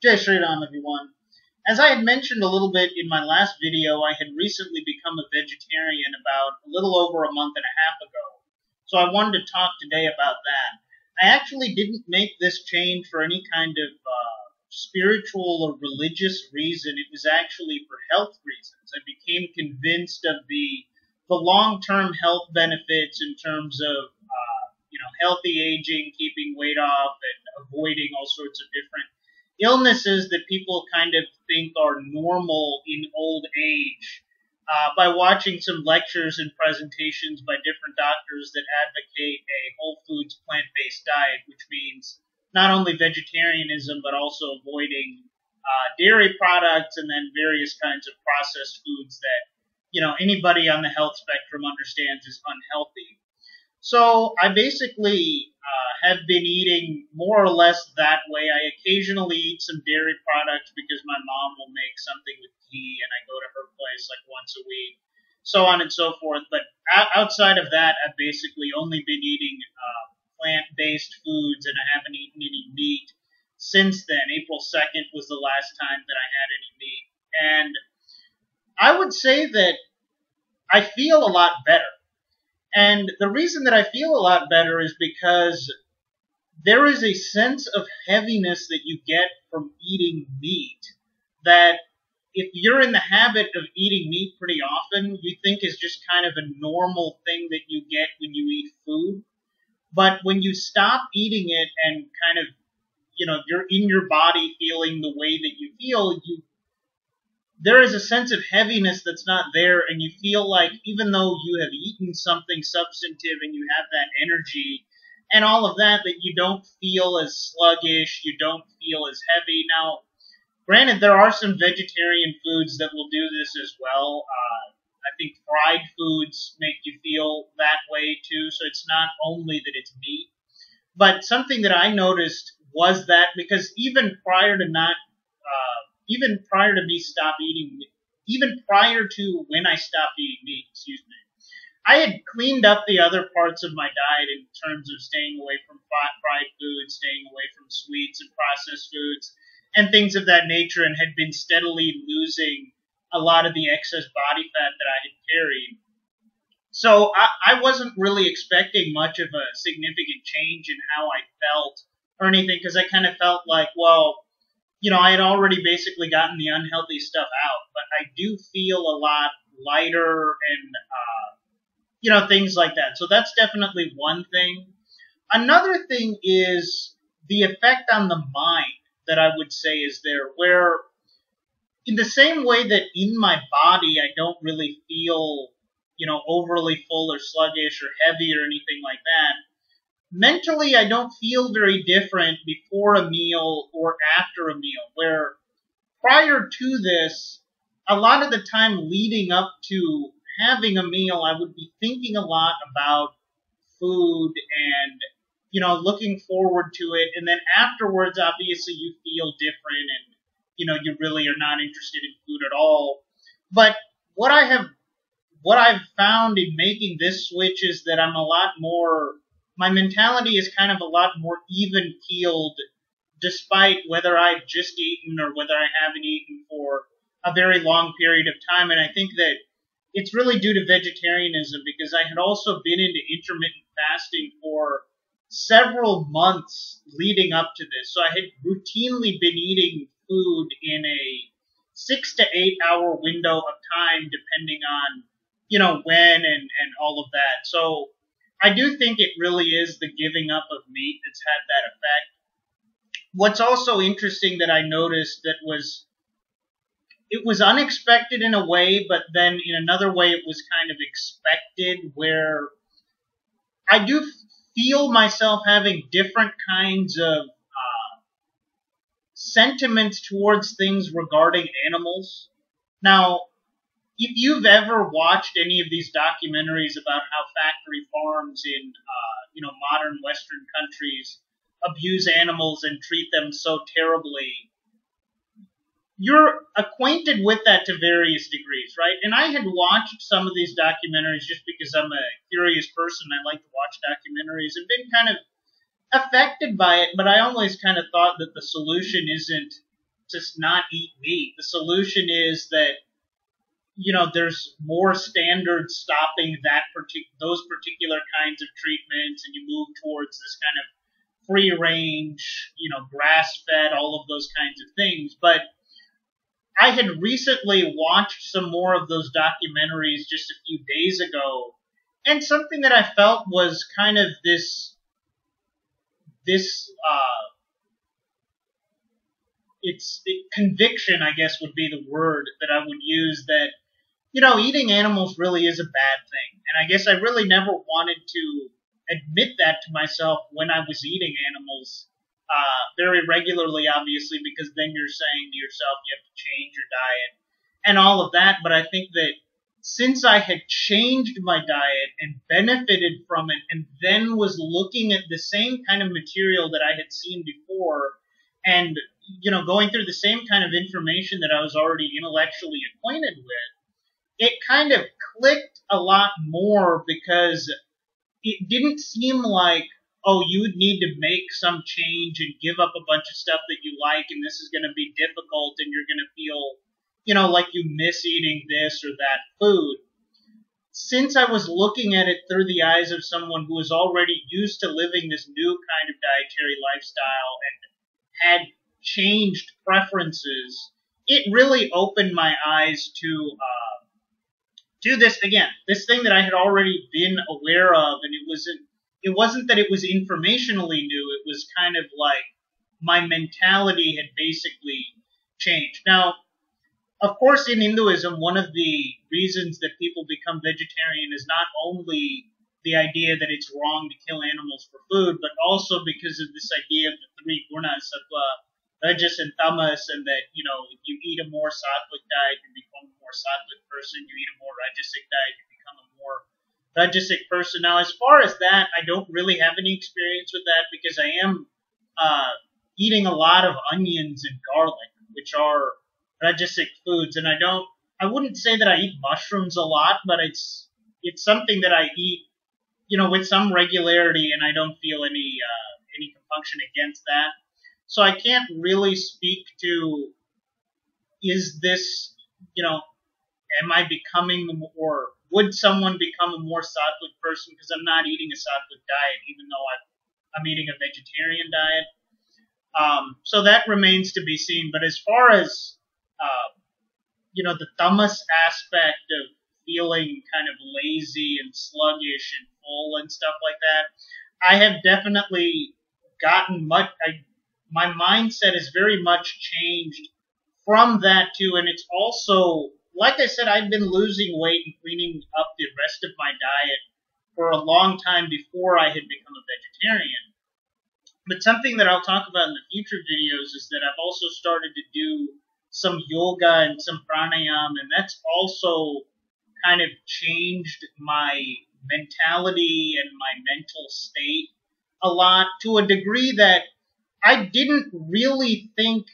Jai Shri Ram, everyone. As I had mentioned a little bit in my last video, I had recently become a vegetarian about a little over a month and a half ago. So I wanted to talk today about that. I actually didn't make this change for any kind of spiritual or religious reason. It was actually for health reasons. I became convinced of the long-term health benefits in terms of healthy aging, keeping weight off, and avoiding all sorts of different illnesses that people kind of think are normal in old age by watching some lectures and presentations by different doctors that advocate a whole foods plant-based diet, which means not only vegetarianism but also avoiding dairy products and then various kinds of processed foods that anybody on the health spectrum understands is unhealthy. So I basically have been eating more or less that way. I occasionally eat some dairy products because my mom will make something with ghee and I go to her place like once a week, so on and so forth. But outside of that, I've basically only been eating plant-based foods, and I haven't eaten any meat since then. April 2nd was the last time that I had any meat. And I would say that I feel a lot better. And the reason that I feel a lot better is because there is a sense of heaviness that you get from eating meat that if you're in the habit of eating meat pretty often, you think is just kind of a normal thing that you get when you eat food. But when you stop eating it and kind of, you're in your body feeling the way that you feel, there is a sense of heaviness that's not there, and you feel like even though you have eaten something substantive and you have that energy and all of that, that you don't feel as sluggish, you don't feel as heavy. Now, granted, there are some vegetarian foods that will do this as well. I think fried foods make you feel that way too, so it's not only that it's meat. But something that I noticed was that because even prior to when I stopped eating meat, I had cleaned up the other parts of my diet in terms of staying away from fried foods, staying away from sweets and processed foods, and things of that nature, and had been steadily losing a lot of the excess body fat that I had carried. So I wasn't really expecting much of a significant change in how I felt or anything, because I kind of felt like, well, I had already basically gotten the unhealthy stuff out, but I do feel a lot lighter and, things like that. So that's definitely one thing. Another thing is the effect on the mind that I would say is there, where in the same way that in my body I don't really feel, overly full or sluggish or heavy or anything like that, mentally, I don't feel very different before a meal or after a meal, where prior to this, a lot of the time leading up to having a meal, I would be thinking a lot about food and, looking forward to it. And then afterwards, obviously, you feel different and, you really are not interested in food at all. But what I've found in making this switch is that my mentality is kind of a lot more even-keeled, despite whether I've just eaten or whether I haven't eaten for a very long period of time. And I think that it's really due to vegetarianism, because I had also been into intermittent fasting for several months leading up to this. So I had routinely been eating food in a 6 to 8 hour window of time, depending on, when and all of that. So I do think it really is the giving up of meat that's had that effect. What's also interesting that I noticed it was unexpected in a way, but then in another way it was kind of expected, where I do feel myself having different kinds of sentiments towards things regarding animals. Now, if you've ever watched any of these documentaries about how factory farms in, modern Western countries abuse animals and treat them so terribly, you're acquainted with that to various degrees, right? And I had watched some of these documentaries just because I'm a curious person. I like to watch documentaries and been kind of affected by it, but I always kind of thought that the solution isn't just not eat meat. The solution is that, there's more standards stopping those particular kinds of treatments, and you move towards this kind of free range, grass fed, all of those kinds of things. But I had recently watched some more of those documentaries just a few days ago, and something that I felt was kind of this conviction, I guess would be the word that I would use, that, eating animals really is a bad thing. And I guess I really never wanted to admit that to myself when I was eating animals very regularly, obviously, because then you're saying to yourself you have to change your diet and all of that. But I think that since I had changed my diet and benefited from it, and then was looking at the same kind of material that I had seen before, and going through the same kind of information that I was already intellectually acquainted with, it kind of clicked a lot more, because it didn't seem like, oh, you would need to make some change and give up a bunch of stuff that you like, and this is going to be difficult, and you're going to feel, like you miss eating this or that food. Since I was looking at it through the eyes of someone who was already used to living this new kind of dietary lifestyle and had changed preferences, it really opened my eyes to this again, this thing that I had already been aware of, and it wasn't that it was informationally new, it was kind of like my mentality had basically changed. Now, of course, in Hinduism, one of the reasons that people become vegetarian is not only the idea that it's wrong to kill animals for food, but also because of this idea of the three gunas, sattva, rajas, and tamas, and that, if you eat a more sattvic diet, you become a more sattvic person. You eat a more rajasic diet, you become a more rajasic person. Now, as far as that, I don't really have any experience with that, because I am eating a lot of onions and garlic, which are rajasic foods, and I wouldn't say that I eat mushrooms a lot, but it's something that I eat, with some regularity, and I don't feel any compunction against that. So I can't really speak to, is this, am I becoming, or would someone become a more sattvic person, because I'm not eating a sattvic diet, even though I'm eating a vegetarian diet. So that remains to be seen. But as far as, the tamas aspect of feeling kind of lazy and sluggish and full and stuff like that, I have definitely gotten my mindset has very much changed from that too. And it's also, like I said, I've been losing weight and cleaning up the rest of my diet for a long time before I had become a vegetarian. But something that I'll talk about in the future videos is that I've also started to do some yoga and some pranayama, and that's also kind of changed my mentality and my mental state a lot, to a degree that I didn't really think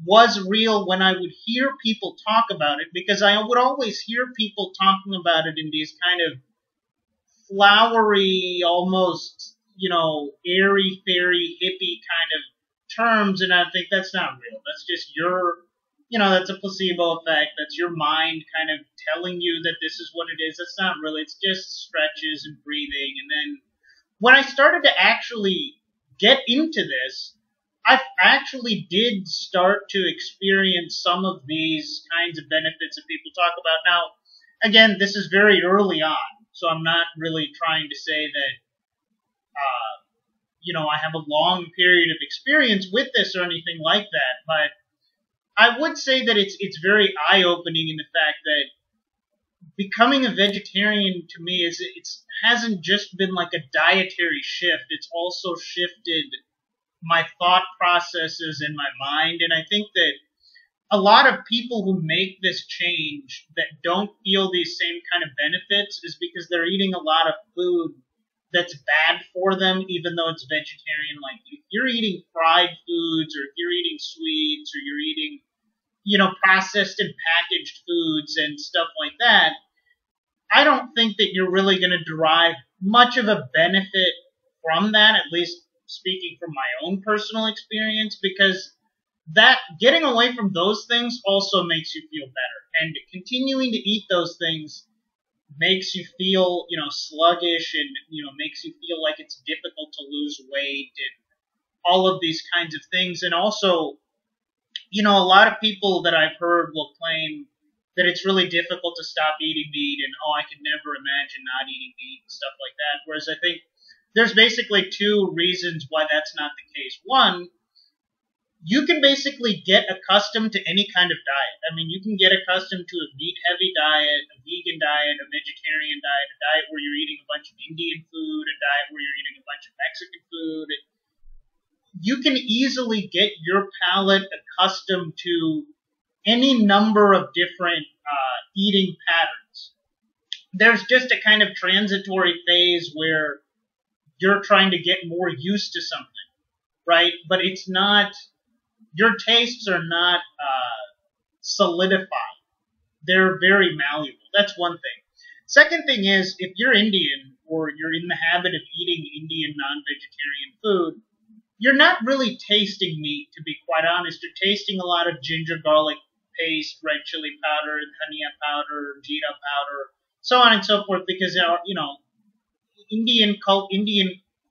was real when I would hear people talk about it, because I would always hear people talking about it in these kind of flowery, almost, airy-fairy, hippie kind of terms, and I think that's not real. That's just that's a placebo effect. That's your mind kind of telling you that this is what it is. That's not really. It's just stretches and breathing. And then when I started to actually get into this, I actually did start to experience some of these kinds of benefits that people talk about. Now, again, this is very early on, so I'm not really trying to say that, I have a long period of experience with this or anything like that, but I would say that it's very eye-opening in the fact that becoming a vegetarian to me hasn't just been like a dietary shift. It's also shifted my thought processes in my mind, and I think that a lot of people who make this change that don't feel these same kind of benefits is because they're eating a lot of food that's bad for them, even though it's vegetarian. Like, if you're eating fried foods, or if you're eating sweets, or you're eating, processed and packaged foods and stuff like that, I don't think that you're really going to derive much of a benefit from that, at least speaking from my own personal experience, because that getting away from those things also makes you feel better. And continuing to eat those things makes you feel, sluggish, and, makes you feel like it's difficult to lose weight and all of these kinds of things. And also, a lot of people that I've heard will claim that it's really difficult to stop eating meat, and I could never imagine not eating meat and stuff like that. Whereas I think there's basically two reasons why that's not the case. One, you can basically get accustomed to any kind of diet. I mean, you can get accustomed to a meat-heavy diet, a vegan diet, a vegetarian diet, a diet where you're eating a bunch of Indian food, a diet where you're eating a bunch of Mexican food. You can easily get your palate accustomed to any number of different eating patterns. There's just a kind of transitory phase where you're trying to get more used to something, right? But it's not, your tastes are not solidified. They're very malleable. That's one thing. Second thing is, if you're Indian or you're in the habit of eating Indian non-vegetarian food, you're not really tasting meat, to be quite honest. You're tasting a lot of ginger garlic paste, red chili powder, dhania powder, jeera powder, so on and so forth, because Indian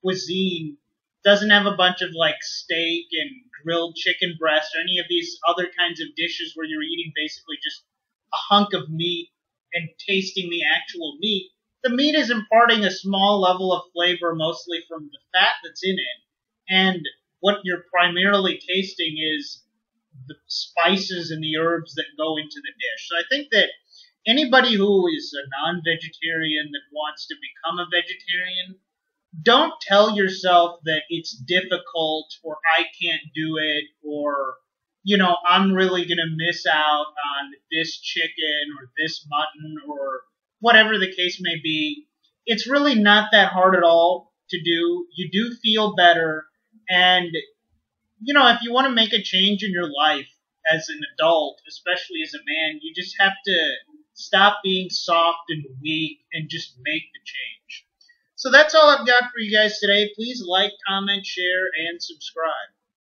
cuisine doesn't have a bunch of like steak and grilled chicken breast or any of these other kinds of dishes where you're eating basically just a hunk of meat and tasting the actual meat. The meat is imparting a small level of flavor, mostly from the fat that's in it, and what you're primarily tasting is the spices and the herbs that go into the dish. So I think that anybody who is a non-vegetarian that wants to become a vegetarian, don't tell yourself that it's difficult or I can't do it or, I'm really going to miss out on this chicken or this mutton or whatever the case may be. It's really not that hard at all to do. You do feel better. And, if you want to make a change in your life as an adult, especially as a man, you just have to stop being soft and weak and just make the change. So that's all I've got for you guys today. Please like, comment, share, and subscribe.